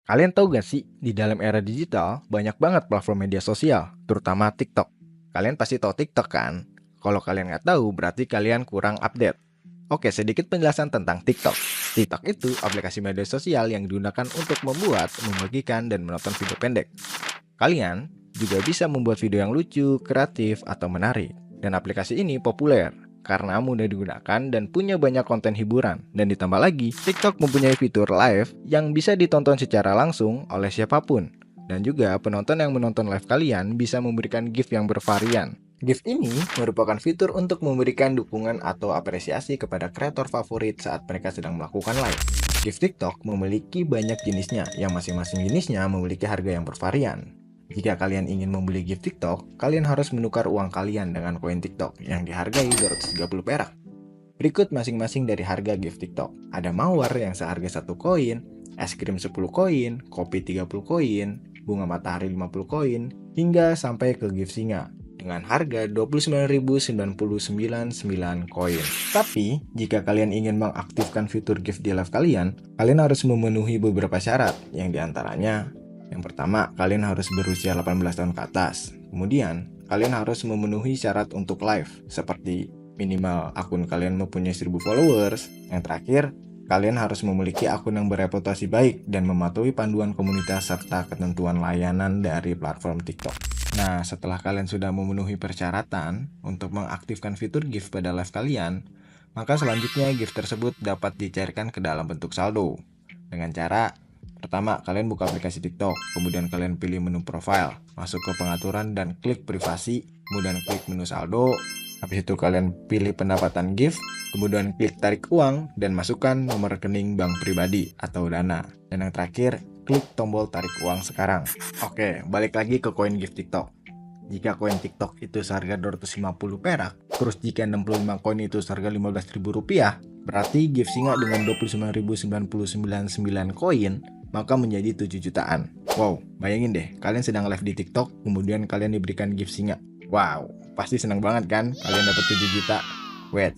Kalian tahu gak sih, di dalam era digital, banyak banget platform media sosial, terutama TikTok. Kalian pasti tahu TikTok kan? Kalau kalian nggak tahu, berarti kalian kurang update. Oke, sedikit penjelasan tentang TikTok. TikTok itu aplikasi media sosial yang digunakan untuk membuat, membagikan, dan menonton video pendek. Kalian juga bisa membuat video yang lucu, kreatif, atau menarik. Dan aplikasi ini populer karena mudah digunakan dan punya banyak konten hiburan. Dan ditambah lagi, TikTok mempunyai fitur live yang bisa ditonton secara langsung oleh siapapun. Dan juga penonton yang menonton live kalian bisa memberikan gift yang bervarian. Gift ini merupakan fitur untuk memberikan dukungan atau apresiasi kepada kreator favorit saat mereka sedang melakukan live. Gift TikTok memiliki banyak jenisnya, yang masing-masing jenisnya memiliki harga yang bervarian. Jika kalian ingin membeli gift TikTok, kalian harus menukar uang kalian dengan koin TikTok yang dihargai 230 perak. Berikut masing-masing dari harga gift TikTok. Ada mawar yang seharga 1 koin, es krim 10 koin, kopi 30 koin, bunga matahari 50 koin, hingga sampai ke gift singa dengan harga 29.999 koin. Tapi, jika kalian ingin mengaktifkan fitur gift di live kalian harus memenuhi beberapa syarat, yang diantaranya yang pertama, kalian harus berusia 18 tahun ke atas. Kemudian, kalian harus memenuhi syarat untuk live, seperti minimal akun kalian mempunyai 1000 followers. Yang terakhir, kalian harus memiliki akun yang bereputasi baik dan mematuhi panduan komunitas serta ketentuan layanan dari platform TikTok. Nah, setelah kalian sudah memenuhi persyaratan untuk mengaktifkan fitur gift pada live kalian, maka selanjutnya gift tersebut dapat dicairkan ke dalam bentuk saldo. Dengan cara pertama, kalian buka aplikasi TikTok, kemudian kalian pilih menu profile, masuk ke pengaturan dan klik privasi, kemudian klik menu saldo. Habis itu kalian pilih pendapatan gift, kemudian klik tarik uang dan masukkan nomor rekening bank pribadi atau Dana. Dan yang terakhir, klik tombol tarik uang sekarang. Oke, balik lagi ke koin gift TikTok. Jika koin TikTok itu seharga 250 perak, terus jika 65 koin itu seharga 15.000 rupiah, berarti gift singa dengan 29.999 koin maka menjadi 7 jutaan. Wow, bayangin deh, kalian sedang live di TikTok, kemudian kalian diberikan gift singa. Wow, pasti senang banget kan kalian dapat 7 juta. Wait,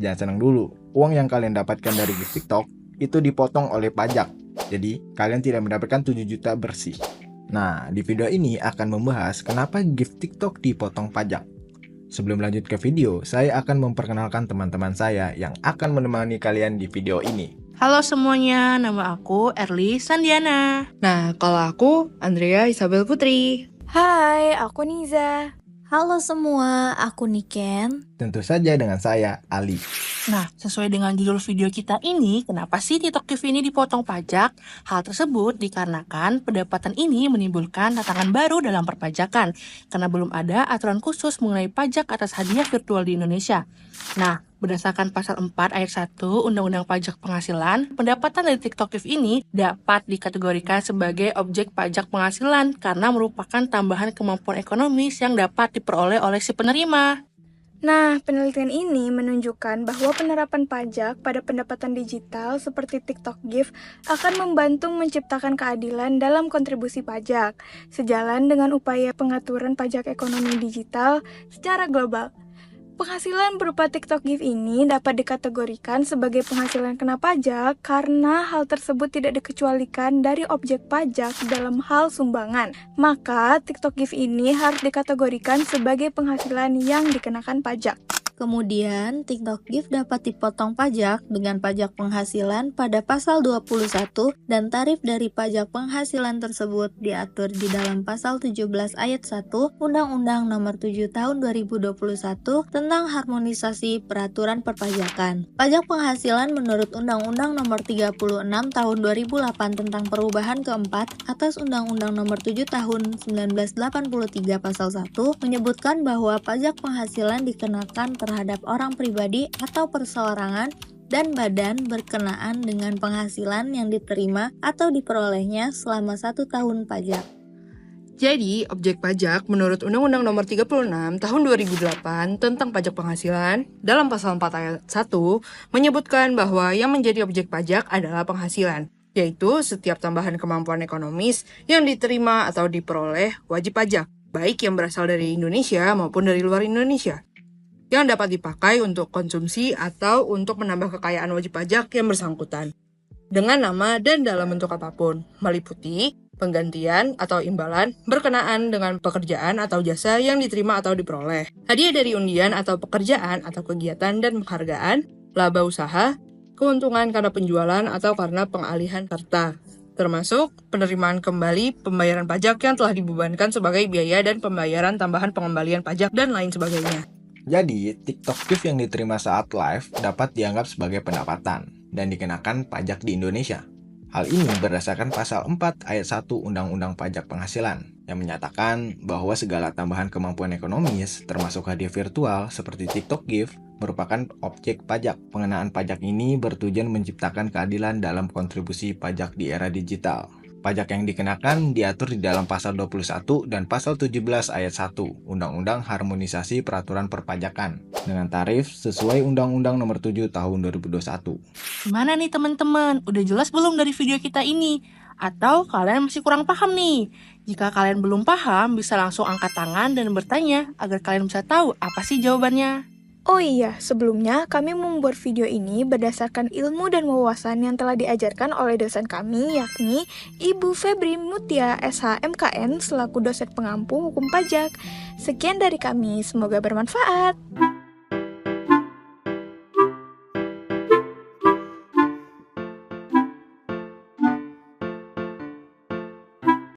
jangan senang dulu. Uang yang kalian dapatkan dari gift TikTok itu dipotong oleh pajak. Jadi, kalian tidak mendapatkan 7 juta bersih. Nah, di video ini akan membahas kenapa gift TikTok dipotong pajak. Sebelum lanjut ke video, saya akan memperkenalkan teman-teman saya yang akan menemani kalian di video ini. Halo semuanya, nama aku Erly Sandiana. Nah, kalau aku Andrea Isabel Putri. Hai, aku Niza. Halo semua, aku Niken. Tentu saja dengan saya, Ali. Nah, sesuai dengan judul video kita ini, kenapa sih TikTok Gift ini dipotong pajak? Hal tersebut dikarenakan pendapatan ini menimbulkan tantangan baru dalam perpajakan, karena belum ada aturan khusus mengenai pajak atas hadiah virtual di Indonesia. Nah, berdasarkan pasal 4 ayat 1 Undang-Undang Pajak Penghasilan, pendapatan dari TikTok Gift ini dapat dikategorikan sebagai objek pajak penghasilan karena merupakan tambahan kemampuan ekonomis yang dapat diperoleh oleh si penerima. Nah, penelitian ini menunjukkan bahwa penerapan pajak pada pendapatan digital seperti TikTok Gift akan membantu menciptakan keadilan dalam kontribusi pajak, sejalan dengan upaya pengaturan pajak ekonomi digital secara global. Penghasilan berupa TikTok Gift ini dapat dikategorikan sebagai penghasilan kena pajak karena hal tersebut tidak dikecualikan dari objek pajak dalam hal sumbangan. Maka, TikTok Gift ini harus dikategorikan sebagai penghasilan yang dikenakan pajak. Kemudian, TikTok Gift dapat dipotong pajak dengan pajak penghasilan pada pasal 21 dan tarif dari pajak penghasilan tersebut diatur di dalam pasal 17 ayat 1 Undang-Undang Nomor 7 Tahun 2021 tentang harmonisasi peraturan perpajakan. Pajak penghasilan menurut Undang-Undang Nomor 36 Tahun 2008 tentang perubahan keempat atas Undang-Undang Nomor 7 Tahun 1983 pasal 1 menyebutkan bahwa pajak penghasilan dikenakan terhadap orang pribadi atau perseorangan dan badan berkenaan dengan penghasilan yang diterima atau diperolehnya selama 1 tahun pajak. Jadi, objek pajak menurut Undang-Undang Nomor 36 Tahun 2008 tentang pajak penghasilan dalam pasal 4 ayat 1 menyebutkan bahwa yang menjadi objek pajak adalah penghasilan, yaitu setiap tambahan kemampuan ekonomis yang diterima atau diperoleh wajib pajak, baik yang berasal dari Indonesia maupun dari luar Indonesia, yang dapat dipakai untuk konsumsi atau untuk menambah kekayaan wajib pajak yang bersangkutan. dengan nama dan dalam bentuk apapun, meliputi penggantian atau imbalan berkenaan dengan pekerjaan atau jasa yang diterima atau diperoleh, hadiah dari undian atau pekerjaan atau kegiatan dan penghargaan, laba usaha, keuntungan karena penjualan atau karena pengalihan serta, termasuk penerimaan kembali pembayaran pajak yang telah dibebankan sebagai biaya dan pembayaran tambahan pengembalian pajak dan lain sebagainya. Jadi, TikTok Gift yang diterima saat live dapat dianggap sebagai pendapatan dan dikenakan pajak di Indonesia. Hal ini berdasarkan pasal 4 ayat 1 Undang-Undang Pajak Penghasilan yang menyatakan bahwa segala tambahan kemampuan ekonomis termasuk hadiah virtual seperti TikTok Gift merupakan objek pajak. Pengenaan pajak ini bertujuan menciptakan keadilan dalam kontribusi pajak di era digital. Pajak yang dikenakan diatur di dalam pasal 21 dan pasal 17 ayat 1 Undang-Undang Harmonisasi Peraturan Perpajakan dengan tarif sesuai Undang-Undang Nomor 7 Tahun 2021. Gimana nih teman-teman? Udah jelas belum dari video kita ini? Atau kalian masih kurang paham nih? Jika kalian belum paham, bisa langsung angkat tangan dan bertanya agar kalian bisa tahu apa sih jawabannya. Oh iya, sebelumnya kami membuat video ini berdasarkan ilmu dan wawasan yang telah diajarkan oleh dosen kami, yakni Ibu Febri Mutia SHMKN selaku dosen pengampu hukum pajak. Sekian dari kami, semoga bermanfaat.